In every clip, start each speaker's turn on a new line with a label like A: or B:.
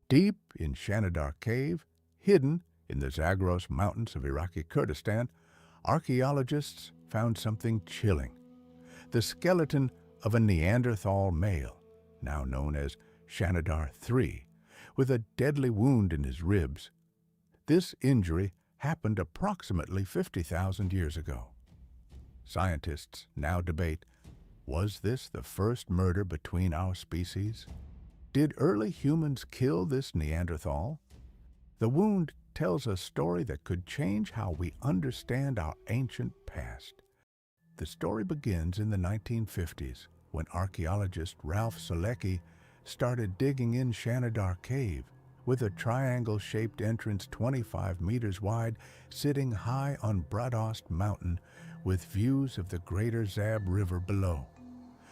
A: Deep in Shanidar Cave, hidden in the Zagros Mountains of Iraqi Kurdistan, archaeologists found something chilling: the skeleton of a Neanderthal male, now known as Shanidar III, with a deadly wound in his ribs. This injury happened approximately 50,000 years ago. Scientists now debate, was this the first murder between our species? Did early humans kill this Neanderthal? The wound tells a story that could change how we understand our ancient past. The story begins in the 1950s when archaeologist Ralph Selecki started digging in Shanidar Cave, with a triangle-shaped entrance 25 meters wide sitting high on Bradost Mountain with views of the greater Zab River below.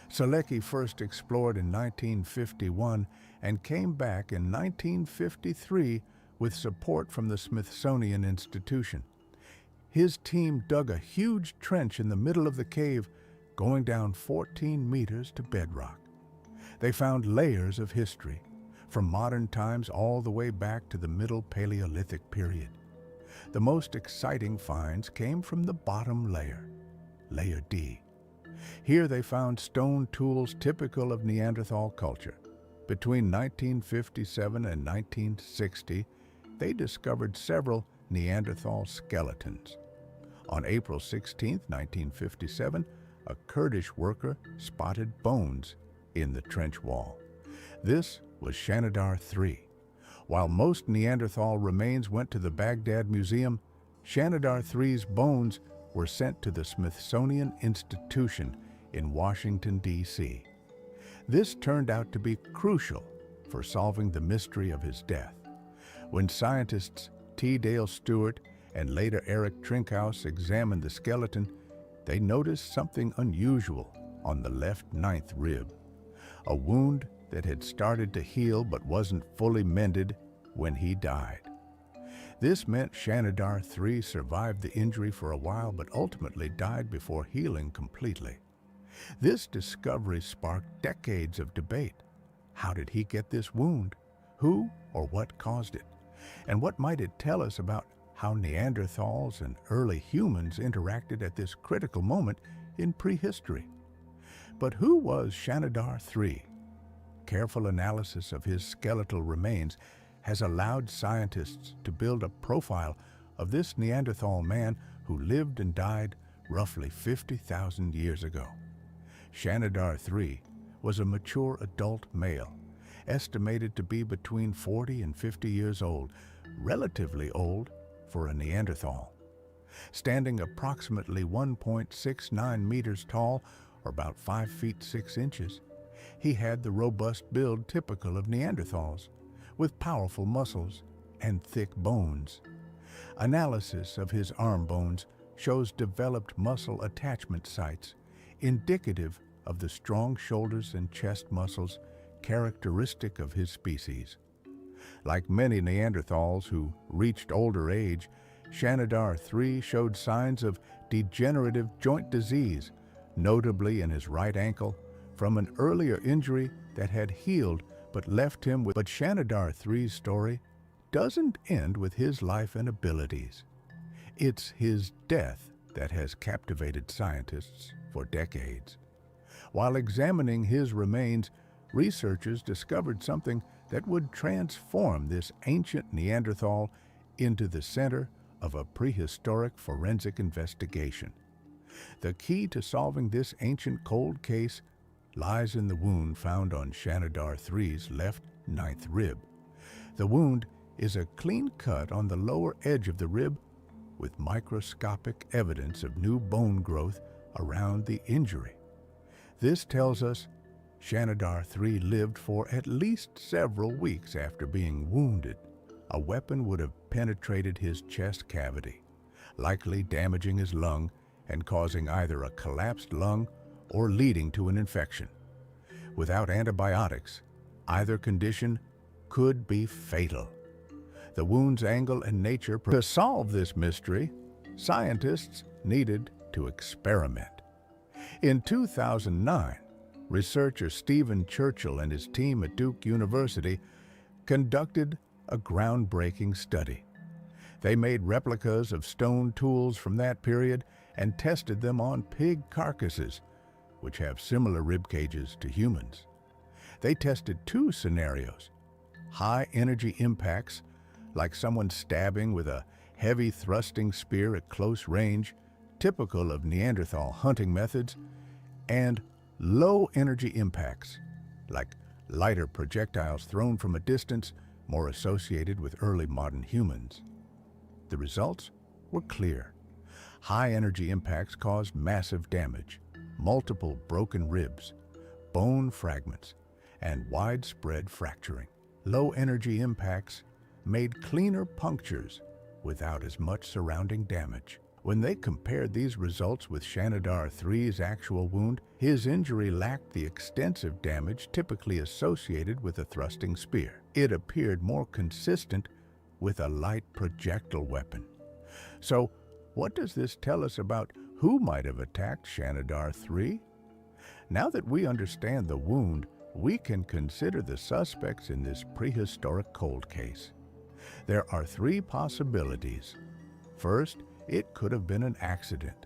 A: Selecki first explored in 1951 and came back in 1953 with support from the Smithsonian Institution. His team dug a huge trench in the middle of the cave, going down 14 meters to bedrock. They found layers of history, from modern times all the way back to the Middle Paleolithic period. The most exciting finds came from the bottom layer, Layer D. Here they found stone tools typical of Neanderthal culture. Between 1957 and 1960, they discovered several Neanderthal skeletons. On April 16, 1957, a Kurdish worker spotted bones in the trench wall. This was Shanidar III. While most Neanderthal remains went to the Baghdad Museum, Shanidar III's bones were sent to the Smithsonian Institution in Washington, D.C. This turned out to be crucial for solving the mystery of his death. When scientists T. Dale Stewart and later Eric Trinkhaus examined the skeleton, they noticed something unusual on the left ninth rib, a wound that had started to heal but wasn't fully mended when he died. This meant Shanidar III survived the injury for a while but ultimately died before healing completely. This discovery sparked decades of debate. How did he get this wound? Who or what caused it? And what might it tell us about how Neanderthals and early humans interacted at this critical moment in prehistory? But who was Shanidar III? Careful analysis of his skeletal remains has allowed scientists to build a profile of this Neanderthal man who lived and died roughly 50,000 years ago. Shanidar III was a mature adult male, estimated to be between 40 and 50 years old, relatively old for a Neanderthal. Standing approximately 1.69 meters tall, or about 5 feet 6 inches, he had the robust build typical of Neanderthals, with powerful muscles and thick bones. Analysis of his arm bones shows developed muscle attachment sites, indicative of the strong shoulders and chest muscles characteristic of his species. Like many Neanderthals who reached older age, Shanidar III showed signs of degenerative joint disease, notably in his right ankle, from an earlier injury that had healed but left him with. But Shanidar III's story doesn't end with his life and abilities. It's his death that has captivated scientists for decades. While examining his remains, researchers discovered something that would transform this ancient Neanderthal into the center of a prehistoric forensic investigation. The key to solving this ancient cold case lies in the wound found on Shanidar III's left ninth rib. The wound is a clean cut on the lower edge of the rib with microscopic evidence of new bone growth around the injury. This tells us Shanidar III lived for at least several weeks after being wounded. A weapon would have penetrated his chest cavity, likely damaging his lung and causing either a collapsed lung or leading to an infection. Without antibiotics, either condition could be fatal. The wound's angle and nature. To solve this mystery, scientists needed to experiment. In 2009, researcher Stephen Churchill and his team at Duke University conducted a groundbreaking study. They made replicas of stone tools from that period and tested them on pig carcasses, which have similar rib cages to humans. They tested two scenarios: high-energy impacts, like someone stabbing with a heavy thrusting spear at close range, typical of Neanderthal hunting methods, and low-energy impacts, like lighter projectiles thrown from a distance, more associated with early modern humans. The results were clear. High-energy impacts caused massive damage, multiple broken ribs, bone fragments, and widespread fracturing. Low-energy impacts made cleaner punctures without as much surrounding damage. When they compared these results with Shanidar III's actual wound, his injury lacked the extensive damage typically associated with a thrusting spear. It appeared more consistent with a light projectile weapon. So, what does this tell us about who might have attacked Shanidar III? Now that we understand the wound, we can consider the suspects in this prehistoric cold case. There are three possibilities. First, it could have been an accident.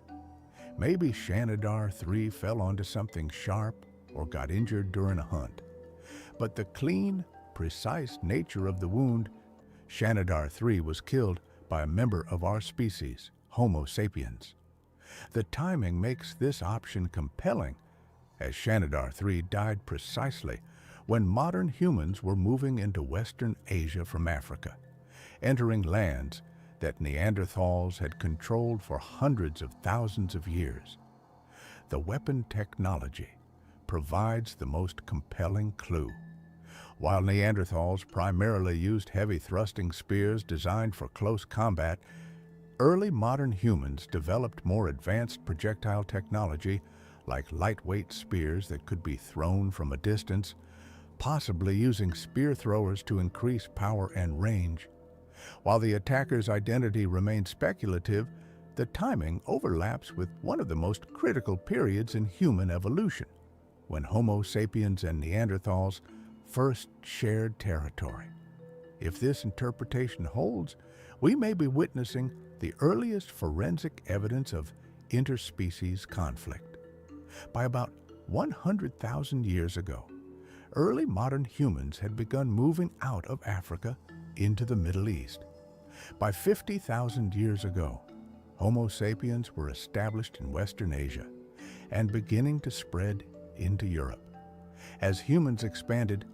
A: Maybe Shanidar III fell onto something sharp or got injured during a hunt. But the clean, precise nature of the wound, Shanidar III was killed by a member of our species, Homo sapiens. The timing makes this option compelling, as Shanidar III died precisely when modern humans were moving into Western Asia from Africa, entering lands that Neanderthals had controlled for hundreds of thousands of years. The weapon technology provides the most compelling clue. While Neanderthals primarily used heavy thrusting spears designed for close combat, early modern humans developed more advanced projectile technology like lightweight spears that could be thrown from a distance, possibly using spear throwers to increase power and range. While the attacker's identity remains speculative, the timing overlaps with one of the most critical periods in human evolution, when Homo sapiens and Neanderthals first shared territory. If this interpretation holds, we may be witnessing the earliest forensic evidence of interspecies conflict. By about 100,000 years ago, early modern humans had begun moving out of Africa into the Middle East. By 50,000 years ago, Homo sapiens were established in Western Asia and beginning to spread into Europe. As humans expanded,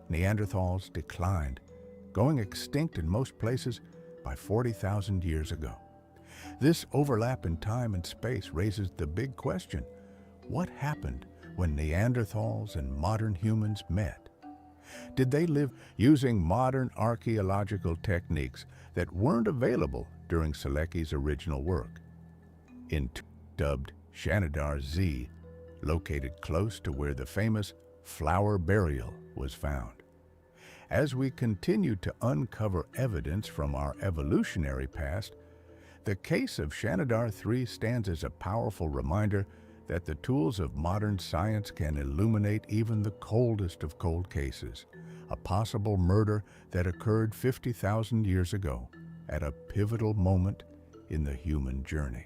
A: Neanderthals declined, going extinct in most places by 40,000 years ago. This overlap in time and space raises the big question: what happened when Neanderthals and modern humans met? Did they live using modern archaeological techniques that weren't available during Selecki's original work? In dubbed Shanidar Z, located close to where the famous flower burial was found. As we continue to uncover evidence from our evolutionary past, the case of Shanidar III stands as a powerful reminder that the tools of modern science can illuminate even the coldest of cold cases, a possible murder that occurred 50,000 years ago at a pivotal moment in the human journey.